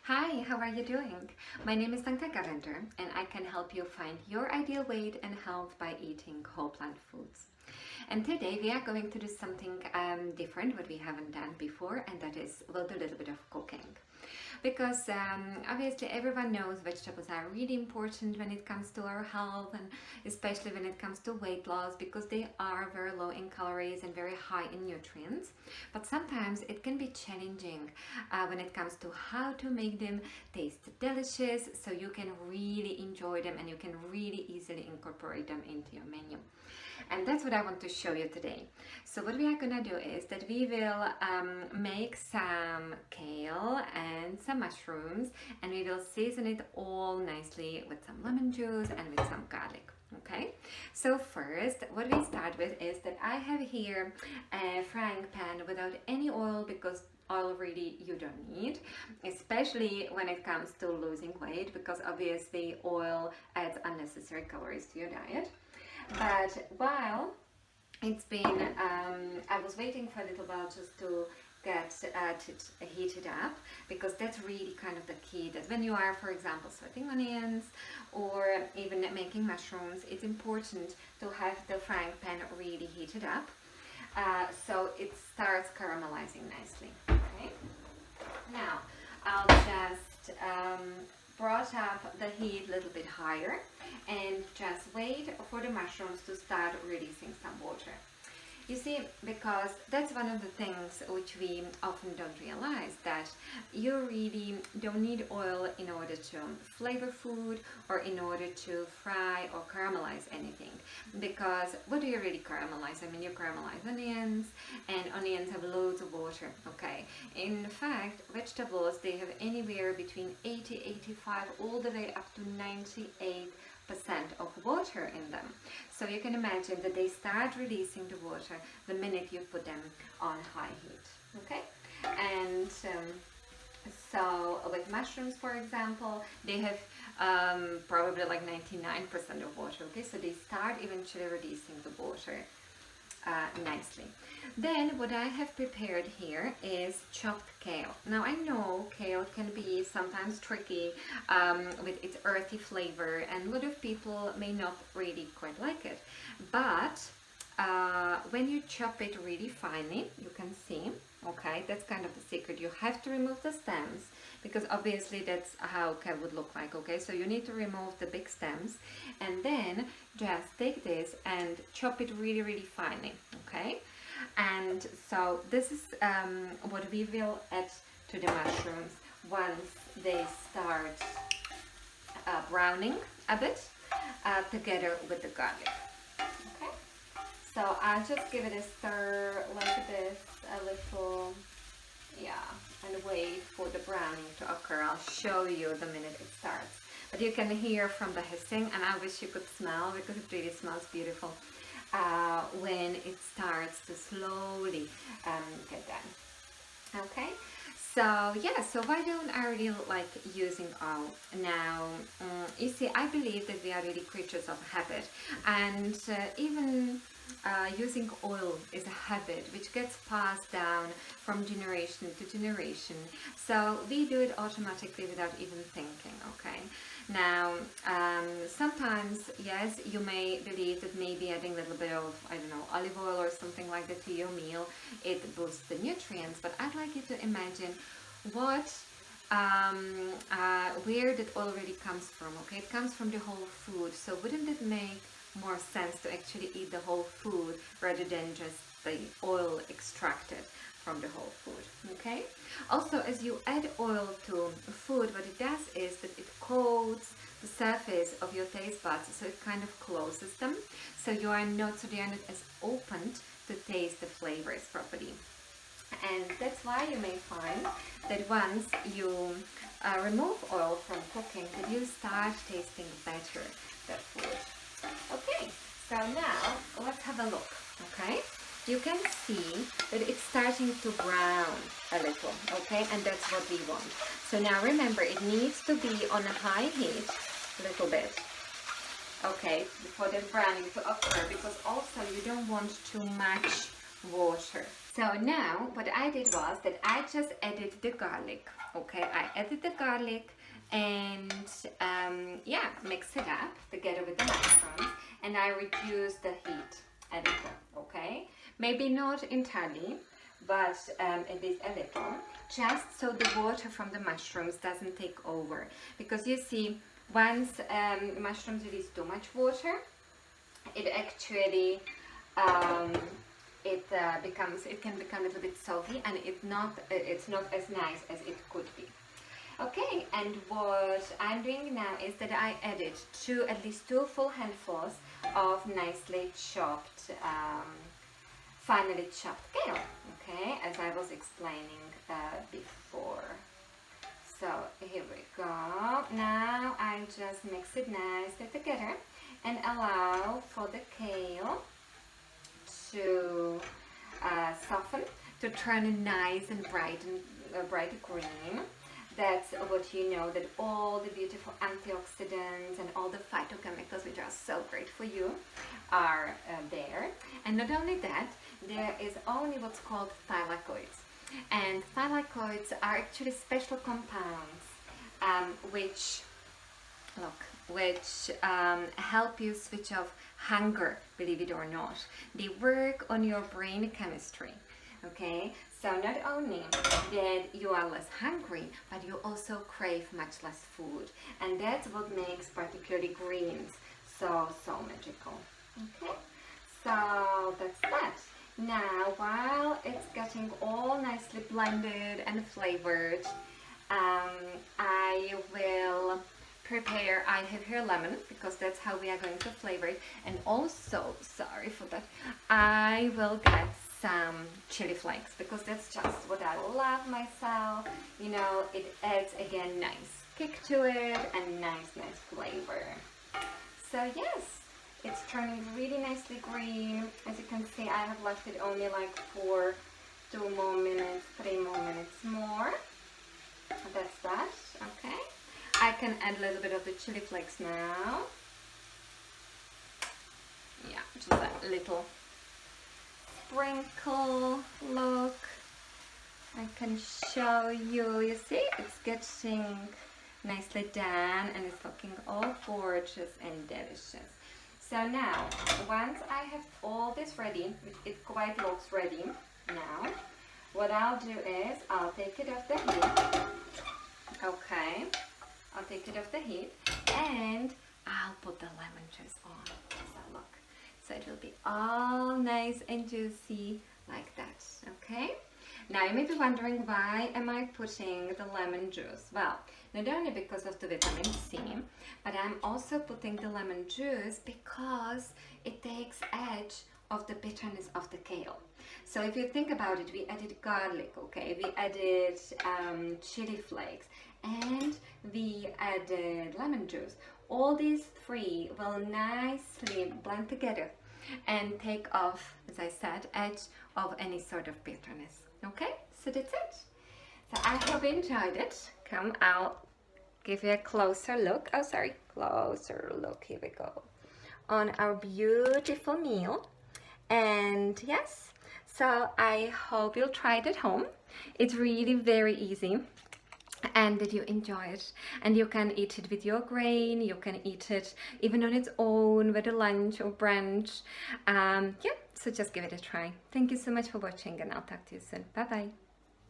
Hi, how are you doing? My name is Anka Gavender and I can help you find your ideal weight and health by eating whole plant foods. And today we are going to do something different, what we haven't done before, and that is we'll do a little bit of cooking. Because obviously everyone knows vegetables are really important when it comes to our health, and especially when it comes to weight loss, because they are very low in calories and very high in nutrients. But sometimes it can be challenging when it comes to how to make them taste delicious so you can really enjoy them and you can really easily incorporate them into your menu. And that's what I want to show you today. So what we are gonna do is that we will make some kale and some mushrooms, and we will season it all nicely with some lemon juice and with some garlic. Okay, so first what we start with is that I have here a frying pan without any oil, because oil really you don't need, especially when it comes to losing weight, because obviously oil adds unnecessary calories to your diet. But while it's been, I was waiting for a little while just to get it heated up, because that's really kind of the key, that when you are, for example, sweating onions or even making mushrooms, it's important to have the frying pan really heated up so it starts caramelizing nicely. Okay, now I'll just brought up the heat a little bit higher and just wait for the mushrooms to start releasing some water. You see, because that's one of the things which we often don't realize, that you really don't need oil in order to flavor food or in order to fry or caramelize anything. Because what do you really caramelize? I mean, you caramelize onions, and onions have loads of water, okay? In fact, vegetables, they have anywhere between 85 all the way up to 98% of water in them. So you can imagine that they start releasing the water the minute you put them on high heat. Okay, and so with mushrooms, for example, they have probably like 99% of water. Okay, so they start eventually releasing the water nicely. Then what I have prepared here is chopped kale. Now I know kale can be sometimes tricky with its earthy flavor, and a lot of people may not really quite like it, but when you chop it really finely, you can see, okay, that's kind of the secret. You have to remove the stems, because obviously that's how kale would look like. Okay, so you need to remove the big stems and then just take this and chop it really finely. Okay, and so this is what we will add to the mushrooms once they start browning a bit together with the garlic. Okay, so I'll just give it a stir like this, a little, yeah, and wait for the browning to occur. I'll show you the minute it starts. But you can hear from the hissing, and I wish you could smell, because it really smells beautiful when it starts to slowly get done. Okay, so yeah, so why don't I really like using oil? Now, you see, I believe that we are really creatures of habit, and even using oil is a habit which gets passed down from generation to generation. So we do it automatically without even thinking. Okay, now sometimes, yes, you may believe that maybe adding a little bit of, I don't know, olive oil or something like that to your meal, it boosts the nutrients. But I'd like you to imagine what where that oil really comes from. Okay, it comes from the whole food. So wouldn't it make more sense to actually eat the whole food rather than just the oil extracted from the whole food? Okay, also, as you add oil to food, what it does is that it coats the surface of your taste buds, so it kind of closes them, so they are not as open to taste the flavors properly. And that's why you may find that once you remove oil from cooking, that you start tasting better the food. Okay, so now let's have a look. Okay, you can see that it's starting to brown a little. Okay, and that's what we want. So now remember, it needs to be on a high heat a little bit. Okay, for the browning to occur, because also you don't want too much water. So now what I did was that I just added the garlic. Okay, I added the garlic and yeah, mix it up together with the mushrooms, and I reduce the heat a little. Okay, maybe not entirely, but at least a little, just so the water from the mushrooms doesn't take over. Because you see, once mushrooms release too much water, it actually it can become a little bit salty, and it's not as nice as it could be. Okay, and what I'm doing now is that I added at least two full handfuls of nicely chopped, finely chopped kale. Okay, as I was explaining before. So here we go. Now I just mix it nicely together and allow for the kale to soften, to turn nice and bright green. That's what you know, that all the beautiful antioxidants and all the phytochemicals, which are so great for you, are there. And not only that, there is only what's called thylakoids. And thylakoids are actually special compounds which help you switch off hunger, believe it or not. They work on your brain chemistry. Okay, so not only that you are less hungry, but you also crave much less food, and that's what makes particularly greens so magical. Okay, so that's that. Now, while it's getting all nicely blended and flavored, I will prepare, I have here lemon, because that's how we are going to flavor it, and also, sorry for that, I will get some chili flakes, because that's just what I love myself. You know, it adds again nice kick to it and nice flavor. So yes, it's turning really nicely green. As you can see, I have left it only like for 2 more minutes, 3 more minutes more. That's that. Okay, I can add a little bit of the chili flakes now. Yeah, just a little sprinkle. Look, I can show you. You see, it's getting nicely done and it's looking all gorgeous and delicious. So now, once I have all this ready, which it quite looks ready now, what I'll do is I'll take it off the heat. Okay, I'll take it off the heat and I'll put the lemon juice on. So look, so it will be all nice and juicy like that. Okay, now you may be wondering, why am I putting the lemon juice? Well, not only because of the vitamin C, but I'm also putting the lemon juice because it takes edge of the bitterness of the kale. So if you think about it, we added garlic, okay, we added chili flakes, and we added lemon juice. All these three will nicely blend together and take off, as I said, edge of any sort of bitterness. Okay, so that's it. So I hope you enjoyed it. Come, I'll give you a closer look. Oh, sorry, closer look. Here we go. On our beautiful meal. And yes, so I hope you'll try it at home. It's really very easy, and that you enjoy it, and you can eat it with your grain, you can eat it even on its own with a lunch or brunch. Yeah, so just give it a try. Thank you so much for watching, and I'll talk to you soon. Bye bye.